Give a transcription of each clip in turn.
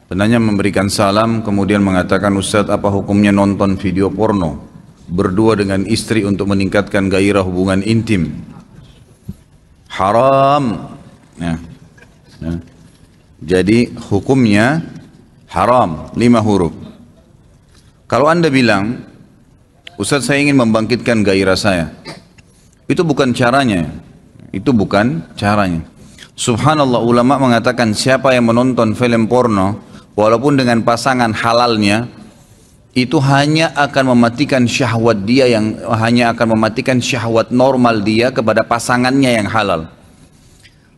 Penanya memberikan salam kemudian mengatakan, Ustadz, apa hukumnya nonton video porno berdua dengan istri untuk meningkatkan gairah hubungan intim? Haram. Ya. Ya. Jadi hukumnya haram, 5 huruf. Kalau Anda bilang, Ustadz, saya ingin membangkitkan gairah saya, itu bukan caranya. Itu bukan caranya. Subhanallah, ulama mengatakan siapa yang menonton film porno walaupun dengan pasangan halalnya, itu hanya akan mematikan syahwat dia, yang hanya akan mematikan syahwat normal dia kepada pasangannya yang halal.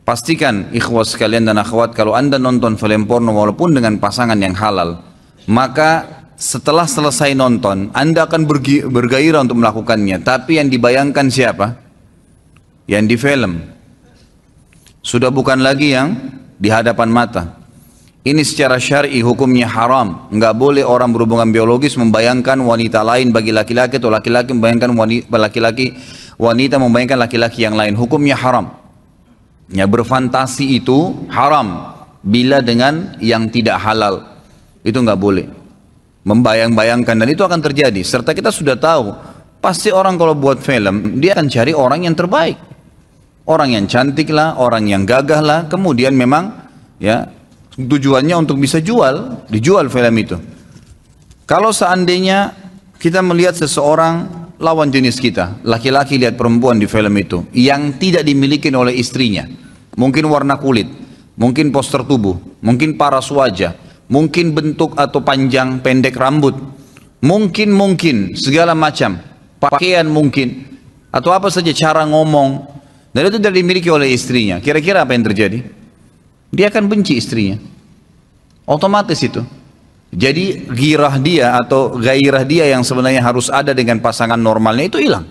Pastikan ikhwas sekalian dan akhwat, kalau Anda nonton film porno walaupun dengan pasangan yang halal, maka setelah selesai nonton Anda akan bergairah untuk melakukannya. Tapi yang dibayangkan siapa? Yang di film. Sudah bukan lagi yang di hadapan mata. Ini secara syar'i hukumnya haram. Enggak boleh orang berhubungan biologis membayangkan wanita lain bagi laki-laki, atau laki-laki membayangkan wanita membayangkan laki-laki yang lain. Hukumnya haram. Ya, berfantasi itu haram bila dengan yang tidak halal. Itu enggak boleh. Membayang-bayangkan, dan itu akan terjadi. Serta kita sudah tahu, pasti orang kalau buat film, dia akan cari orang yang terbaik. Orang yang cantik lah, orang yang gagah lah, kemudian memang ya tujuannya untuk bisa dijual film itu. Kalau seandainya kita melihat seseorang lawan jenis kita, laki-laki lihat perempuan di film itu, yang tidak dimiliki oleh istrinya, mungkin warna kulit, mungkin poster tubuh, mungkin paras wajah, mungkin bentuk atau panjang pendek rambut, mungkin segala macam, pakaian mungkin, atau apa saja cara ngomong, dan itu tidak dimiliki oleh istrinya, kira-kira apa yang terjadi? Dia akan benci istrinya, otomatis itu. Jadi gairah dia yang sebenarnya harus ada dengan pasangan normalnya itu hilang.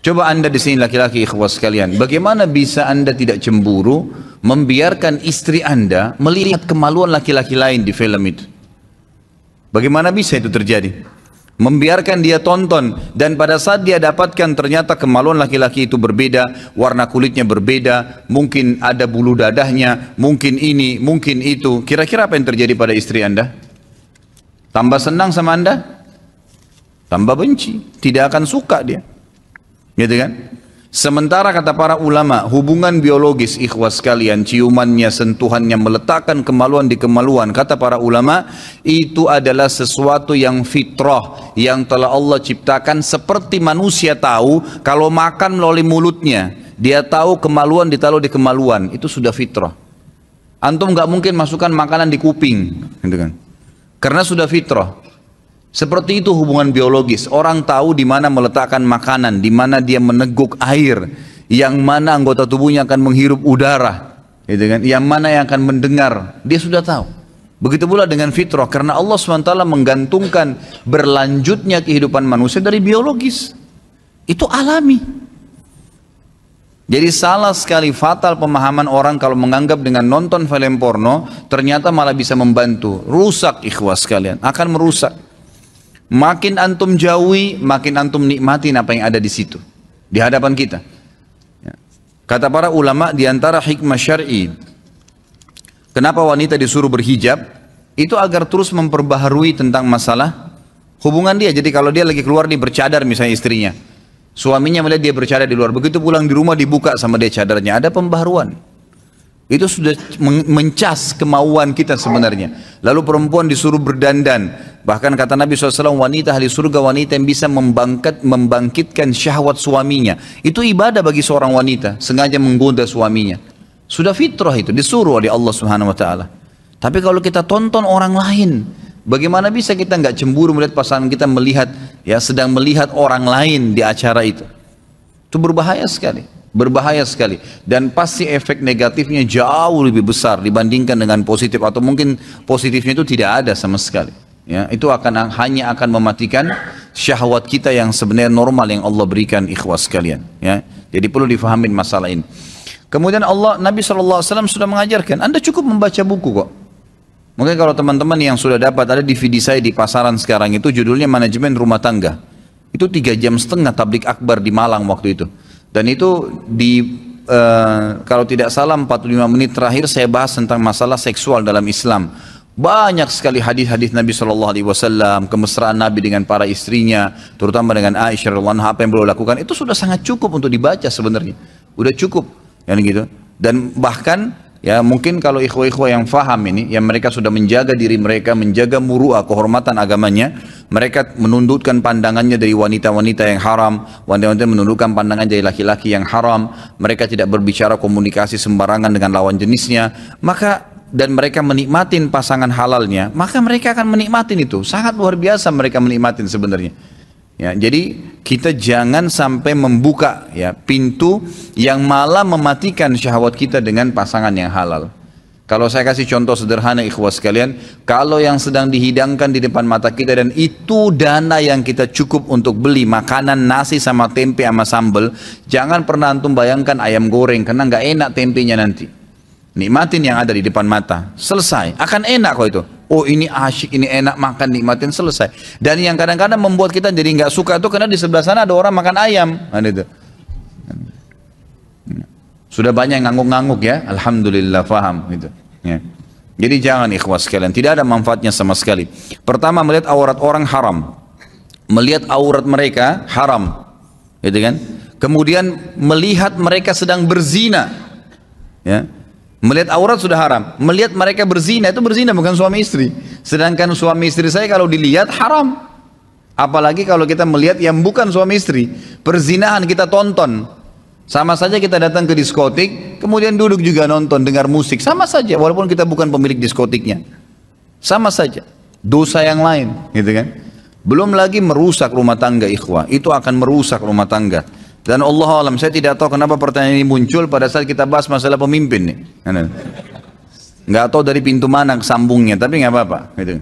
Coba Anda di sini laki-laki ikhwas sekalian, bagaimana bisa Anda tidak cemburu membiarkan istri Anda melihat kemaluan laki-laki lain di film itu? Bagaimana bisa itu terjadi? Membiarkan dia tonton, dan pada saat dia dapatkan ternyata kemaluan laki-laki itu berbeda, warna kulitnya berbeda, mungkin ada bulu dadahnya, mungkin ini, mungkin itu. Kira-kira apa yang terjadi pada istri Anda? Tambah senang sama Anda? Tambah benci, tidak akan suka dia. Gitu kan? Sementara kata para ulama, hubungan biologis ikhwas sekalian, ciumannya, sentuhannya, meletakkan kemaluan di kemaluan, kata para ulama, itu adalah sesuatu yang fitrah, yang telah Allah ciptakan. Seperti manusia tahu kalau makan melalui mulutnya, dia tahu kemaluan ditaruh di kemaluan, itu sudah fitrah. Antum nggak mungkin masukkan makanan di kuping, gitu kan? Karena sudah fitrah. Seperti itu hubungan biologis. Orang tahu di mana meletakkan makanan, di mana dia meneguk air, yang mana anggota tubuhnya akan menghirup udara, gitu kan? Yang mana yang akan mendengar, dia sudah tahu. Begitu pula dengan fitrah, karena Allah SWT menggantungkan berlanjutnya kehidupan manusia dari biologis. Itu alami. Jadi salah sekali, fatal pemahaman orang kalau menganggap dengan nonton film porno ternyata malah bisa membantu. Rusak ikhwas sekalian, akan merusak. Makin antum jauhi, makin antum nikmatin apa yang ada di situ, di hadapan kita. Kata para ulama, di antara hikmah syar'i, kenapa wanita disuruh berhijab, itu agar terus memperbaharui tentang masalah hubungan dia. Jadi kalau dia lagi keluar nih bercadar misalnya istrinya, suaminya melihat dia bercadar di luar, begitu pulang di rumah dibuka sama dia cadarnya, ada pembaharuan. Itu sudah mencas kemauan kita sebenarnya. Lalu perempuan disuruh berdandan. Bahkan kata Nabi SAW, wanita ahli surga, wanita yang bisa membangkitkan syahwat suaminya. Itu ibadah bagi seorang wanita, sengaja menggoda suaminya. Sudah fitrah itu, disuruh oleh Allah Subhanahu Wa Taala. Tapi kalau kita tonton orang lain, bagaimana bisa kita nggak cemburu melihat pasangan kita sedang melihat orang lain di acara itu? Itu berbahaya sekali. Berbahaya sekali, dan pasti efek negatifnya jauh lebih besar dibandingkan dengan positif, atau mungkin positifnya itu tidak ada sama sekali. Ya, itu hanya akan mematikan syahwat kita yang sebenarnya normal yang Allah berikan ikhwas sekalian. Ya, jadi perlu difahamin masalah ini. Kemudian Nabi SAW sudah mengajarkan, Anda cukup membaca buku kok. Mungkin kalau teman-teman yang sudah dapat, ada DVD saya di pasaran sekarang itu, judulnya Manajemen Rumah Tangga. Itu 3,5 jam tablik akbar di Malang waktu itu. Dan itu kalau tidak salah 45 menit terakhir saya bahas tentang masalah seksual dalam Islam. Banyak sekali hadis-hadis Nabi SAW, kemesraan Nabi dengan para istrinya, terutama dengan Aisyah radhiyallahu anha, apa yang beliau lakukan, itu sudah sangat cukup untuk dibaca sebenarnya. Udah cukup, kan gitu. Dan bahkan, ya mungkin kalau ikhwah-ikhwah yang faham ini, yang mereka sudah menjaga diri mereka, menjaga muru'ah, kehormatan agamanya, mereka menundukkan pandangannya dari wanita-wanita yang haram, wanita-wanita menundukkan pandangan dari laki-laki yang haram, mereka tidak berbicara komunikasi sembarangan dengan lawan jenisnya, maka dan mereka menikmatin pasangan halalnya, maka mereka akan menikmatin itu. Sangat luar biasa mereka menikmatin sebenarnya. Ya, jadi kita jangan sampai membuka ya pintu yang malah mematikan syahwat kita dengan pasangan yang halal. Kalau saya kasih contoh sederhana ikhwah sekalian, kalau yang sedang dihidangkan di depan mata kita dan itu dana yang kita cukup untuk beli makanan nasi sama tempe sama sambal, jangan pernah antum bayangkan ayam goreng karena nggak enak tempenya nanti. Nikmatin yang ada di depan mata, selesai, akan enak kok itu. Oh ini asyik, ini enak, makan, nikmatin, selesai. Dan yang kadang-kadang membuat kita jadi nggak suka itu karena di sebelah sana ada orang makan ayam, itu. Sudah banyak ngangguk-ngangguk ya, alhamdulillah faham gitu. Ya. Jadi jangan ikhwas sekalian, tidak ada manfaatnya sama sekali. Pertama melihat aurat orang haram, melihat aurat mereka haram, gitu kan? Kemudian melihat mereka sedang berzina, ya. Melihat aurat sudah haram, melihat mereka berzina, itu berzina bukan suami istri. Sedangkan suami istri saya kalau dilihat haram. Apalagi kalau kita melihat yang bukan suami istri, perzinahan kita tonton. Sama saja kita datang ke diskotik, kemudian duduk juga nonton, dengar musik, sama saja walaupun kita bukan pemilik diskotiknya. Sama saja, dosa yang lain, gitu kan? Belum lagi merusak rumah tangga ikhwah, itu akan merusak rumah tangga. Dan Allah alam, saya tidak tahu kenapa pertanyaan ini muncul pada saat kita bahas masalah pemimpin nih. Nggak tahu dari pintu mana sambungnya, tapi nggak apa-apa. Gitu.